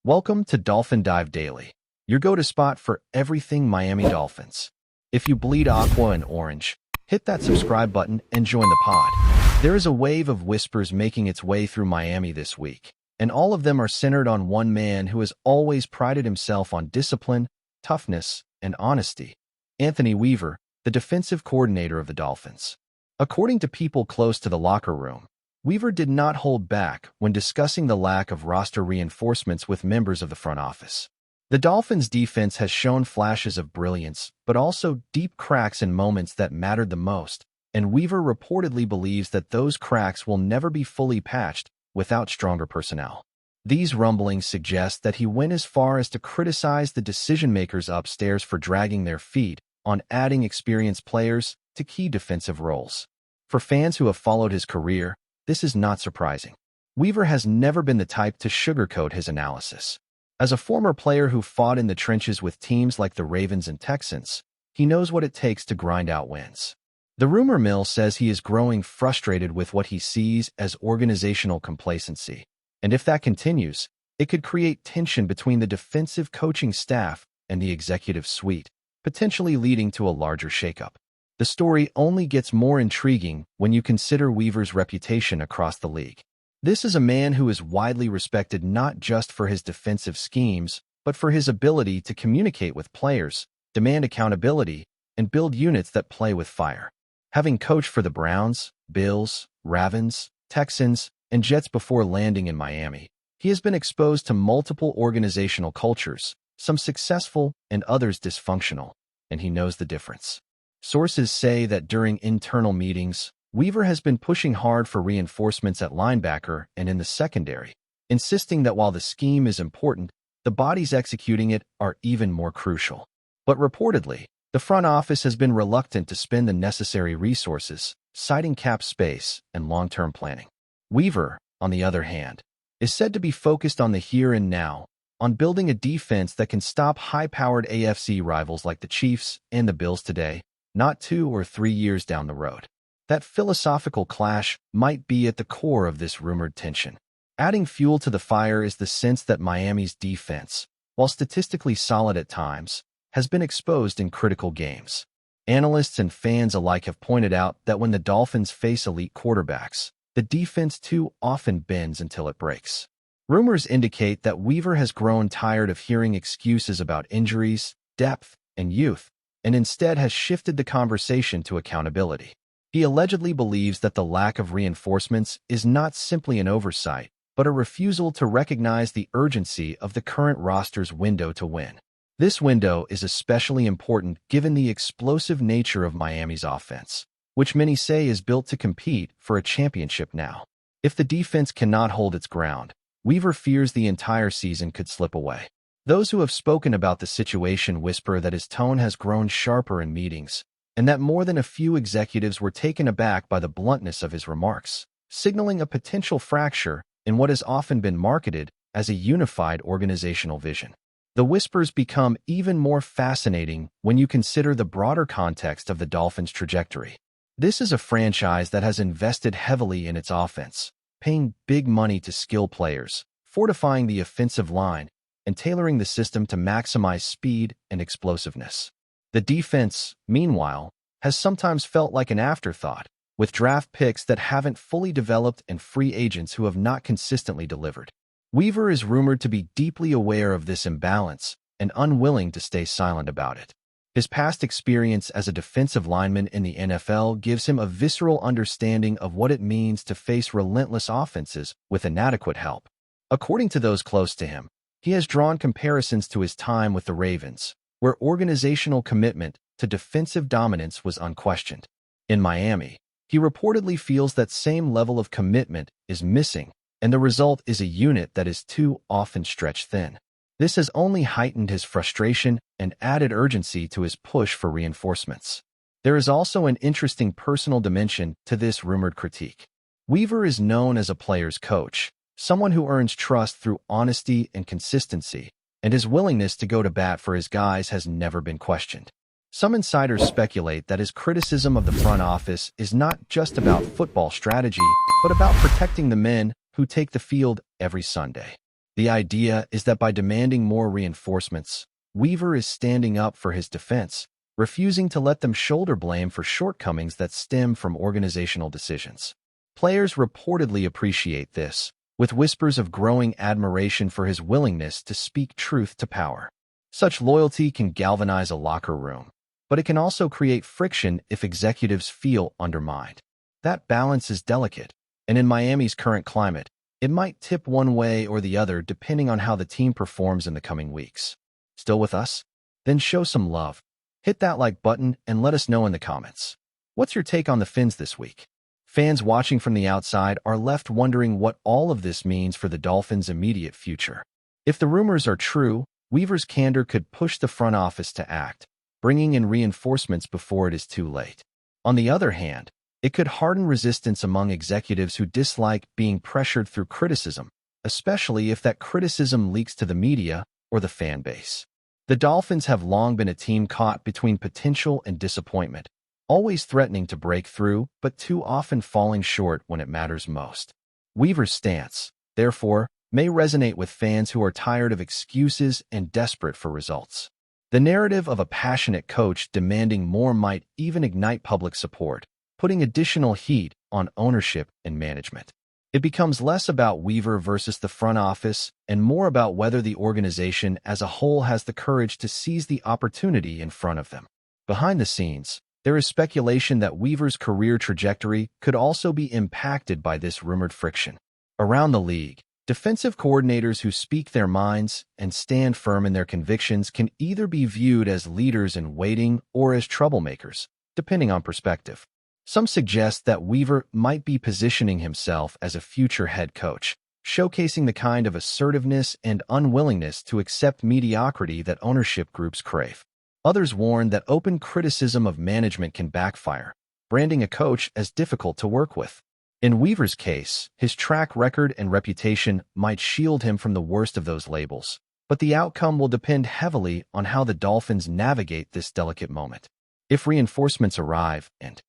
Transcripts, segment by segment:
Welcome to Dolphin Dive Daily, your go-to spot for everything Miami Dolphins. If you bleed aqua and orange, hit that subscribe button and join the pod. There is a wave of whispers making its way through Miami this week, and all of them are centered on one man who has always prided himself on discipline, toughness, and honesty: Anthony Weaver, the defensive coordinator of the Dolphins. According to people close to the locker room, Weaver did not hold back when discussing the lack of roster reinforcements with members of the front office. The Dolphins' defense has shown flashes of brilliance, but also deep cracks in moments that mattered the most, and Weaver reportedly believes that those cracks will never be fully patched without stronger personnel. These rumblings suggest that he went as far as to criticize the decision-makers upstairs for dragging their feet on adding experienced players to key defensive roles. For fans who have followed his career, this is not surprising. Weaver has never been the type to sugarcoat his analysis. As a former player who fought in the trenches with teams like the Ravens and Texans, he knows what it takes to grind out wins. The rumor mill says he is growing frustrated with what he sees as organizational complacency, and if that continues, it could create tension between the defensive coaching staff and the executive suite, potentially leading to a larger shakeup. The story only gets more intriguing when you consider Weaver's reputation across the league. This is a man who is widely respected not just for his defensive schemes, but for his ability to communicate with players, demand accountability, and build units that play with fire. Having coached for the Browns, Bills, Ravens, Texans, and Jets before landing in Miami, he has been exposed to multiple organizational cultures, some successful and others dysfunctional, and he knows the difference. Sources say that during internal meetings, Weaver has been pushing hard for reinforcements at linebacker and in the secondary, insisting that while the scheme is important, the bodies executing it are even more crucial. But reportedly, the front office has been reluctant to spend the necessary resources, citing cap space and long-term planning. Weaver, on the other hand, is said to be focused on the here and now, on building a defense that can stop high-powered AFC rivals like the Chiefs and the Bills today, not 2 or 3 years down the road. That philosophical clash might be at the core of this rumored tension. Adding fuel to the fire is the sense that Miami's defense, while statistically solid at times, has been exposed in critical games. Analysts and fans alike have pointed out that when the Dolphins face elite quarterbacks, the defense too often bends until it breaks. Rumors indicate that Weaver has grown tired of hearing excuses about injuries, depth, and youth, and instead has shifted the conversation to accountability. He allegedly believes that the lack of reinforcements is not simply an oversight, but a refusal to recognize the urgency of the current roster's window to win. This window is especially important given the explosive nature of Miami's offense, which many say is built to compete for a championship now. If the defense cannot hold its ground, Weaver fears the entire season could slip away. Those who have spoken about the situation whisper that his tone has grown sharper in meetings, and that more than a few executives were taken aback by the bluntness of his remarks, signaling a potential fracture in what has often been marketed as a unified organizational vision. The whispers become even more fascinating when you consider the broader context of the Dolphins' trajectory. This is a franchise that has invested heavily in its offense, paying big money to skill players, fortifying the offensive line, and tailoring the system to maximize speed and explosiveness. The defense, meanwhile, has sometimes felt like an afterthought, with draft picks that haven't fully developed and free agents who have not consistently delivered. Weaver is rumored to be deeply aware of this imbalance and unwilling to stay silent about it. His past experience as a defensive lineman in the NFL gives him a visceral understanding of what it means to face relentless offenses with inadequate help. According to those close to him, he has drawn comparisons to his time with the Ravens, where organizational commitment to defensive dominance was unquestioned. In Miami, he reportedly feels that same level of commitment is missing, and the result is a unit that is too often stretched thin. This has only heightened his frustration and added urgency to his push for reinforcements. There is also an interesting personal dimension to this rumored critique. Weaver is known as a player's coach, someone who earns trust through honesty and consistency, and his willingness to go to bat for his guys has never been questioned. Some insiders speculate that his criticism of the front office is not just about football strategy, but about protecting the men who take the field every Sunday. The idea is that by demanding more reinforcements, Weaver is standing up for his defense, refusing to let them shoulder blame for shortcomings that stem from organizational decisions. Players reportedly appreciate this, with whispers of growing admiration for his willingness to speak truth to power. Such loyalty can galvanize a locker room, but it can also create friction if executives feel undermined. That balance is delicate, and in Miami's current climate, it might tip one way or the other depending on how the team performs in the coming weeks. Still with us? Then show some love. Hit that like button and let us know in the comments. What's your take on the Fins this week? Fans watching from the outside are left wondering what all of this means for the Dolphins' immediate future. If the rumors are true, Weaver's candor could push the front office to act, bringing in reinforcements before it is too late. On the other hand, it could harden resistance among executives who dislike being pressured through criticism, especially if that criticism leaks to the media or the fan base. The Dolphins have long been a team caught between potential and disappointment, always threatening to break through, but too often falling short when it matters most. Weaver's stance, therefore, may resonate with fans who are tired of excuses and desperate for results. The narrative of a passionate coach demanding more might even ignite public support, putting additional heat on ownership and management. It becomes less about Weaver versus the front office and more about whether the organization as a whole has the courage to seize the opportunity in front of them. Behind the scenes, there is speculation that Weaver's career trajectory could also be impacted by this rumored friction. Around the league, defensive coordinators who speak their minds and stand firm in their convictions can either be viewed as leaders in waiting or as troublemakers, depending on perspective. Some suggest that Weaver might be positioning himself as a future head coach, showcasing the kind of assertiveness and unwillingness to accept mediocrity that ownership groups crave. Others warn that open criticism of management can backfire, branding a coach as difficult to work with. In Weaver's case, his track record and reputation might shield him from the worst of those labels, but the outcome will depend heavily on how the Dolphins navigate this delicate moment. If reinforcements arrive and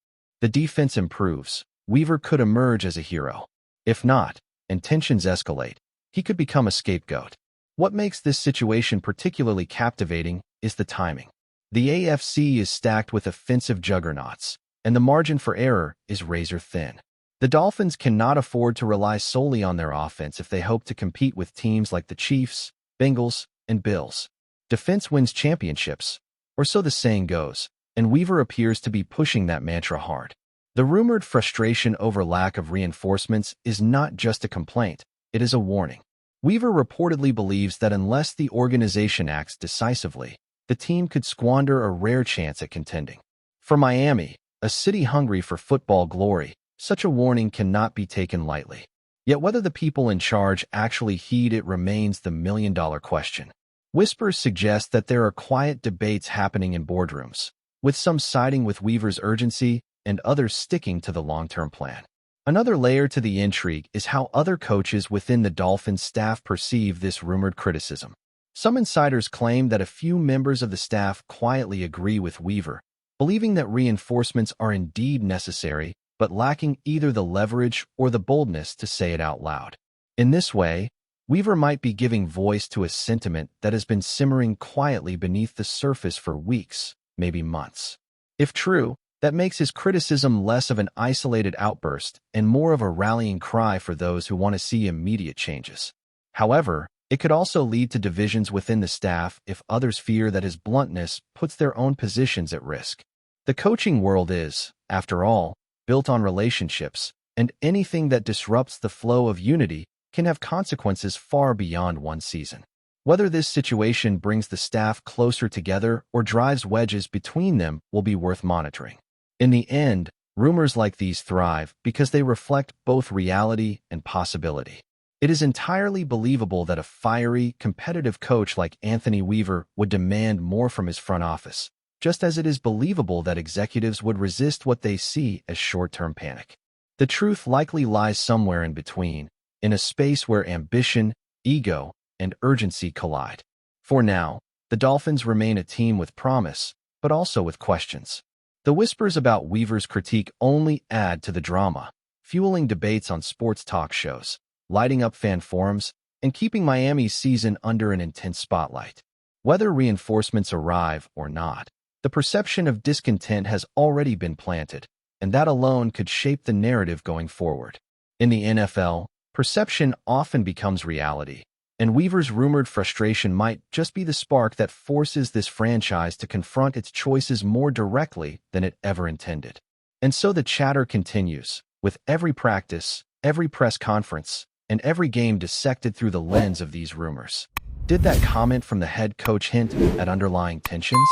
the defense improves, Weaver could emerge as a hero. If not, and tensions escalate, he could become a scapegoat. What makes this situation particularly captivating is the timing. The AFC is stacked with offensive juggernauts, and the margin for error is razor thin. The Dolphins cannot afford to rely solely on their offense if they hope to compete with teams like the Chiefs, Bengals, and Bills. Defense wins championships, or so the saying goes, and Weaver appears to be pushing that mantra hard. The rumored frustration over lack of reinforcements is not just a complaint, it is a warning. Weaver reportedly believes that unless the organization acts decisively, the team could squander a rare chance at contending. For Miami, a city hungry for football glory, such a warning cannot be taken lightly. Yet whether the people in charge actually heed it remains the million-dollar question. Whispers suggest that there are quiet debates happening in boardrooms, with some siding with Weaver's urgency and others sticking to the long-term plan. Another layer to the intrigue is how other coaches within the Dolphins staff perceive this rumored criticism. Some insiders claim that a few members of the staff quietly agree with Weaver, believing that reinforcements are indeed necessary, but lacking either the leverage or the boldness to say it out loud. In this way, Weaver might be giving voice to a sentiment that has been simmering quietly beneath the surface for weeks, maybe months. If true, that makes his criticism less of an isolated outburst and more of a rallying cry for those who want to see immediate changes. However, it could also lead to divisions within the staff if others fear that his bluntness puts their own positions at risk. The coaching world is, after all, built on relationships, and anything that disrupts the flow of unity can have consequences far beyond one season. Whether this situation brings the staff closer together or drives wedges between them will be worth monitoring. In the end, rumors like these thrive because they reflect both reality and possibility. It is entirely believable that a fiery, competitive coach like Anthony Weaver would demand more from his front office, just as it is believable that executives would resist what they see as short-term panic. The truth likely lies somewhere in between, in a space where ambition, ego, and urgency collide. For now, the Dolphins remain a team with promise, but also with questions. The whispers about Weaver's critique only add to the drama, fueling debates on sports talk shows, lighting up fan forums, and keeping Miami's season under an intense spotlight. Whether reinforcements arrive or not, the perception of discontent has already been planted, and that alone could shape the narrative going forward. In the NFL, perception often becomes reality, and Weaver's rumored frustration might just be the spark that forces this franchise to confront its choices more directly than it ever intended. And so the chatter continues, with every practice, every press conference, and every game dissected through the lens of these rumors. Did that comment from the head coach hint at underlying tensions?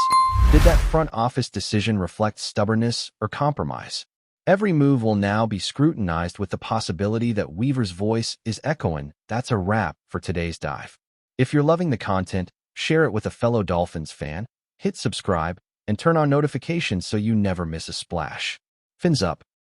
Did that front office decision reflect stubbornness or compromise? Every move will now be scrutinized with the possibility that Weaver's voice is echoing. That's a wrap for today's dive. If you're loving the content, share it with a fellow Dolphins fan, hit subscribe, and turn on notifications so you never miss a splash. Fins up.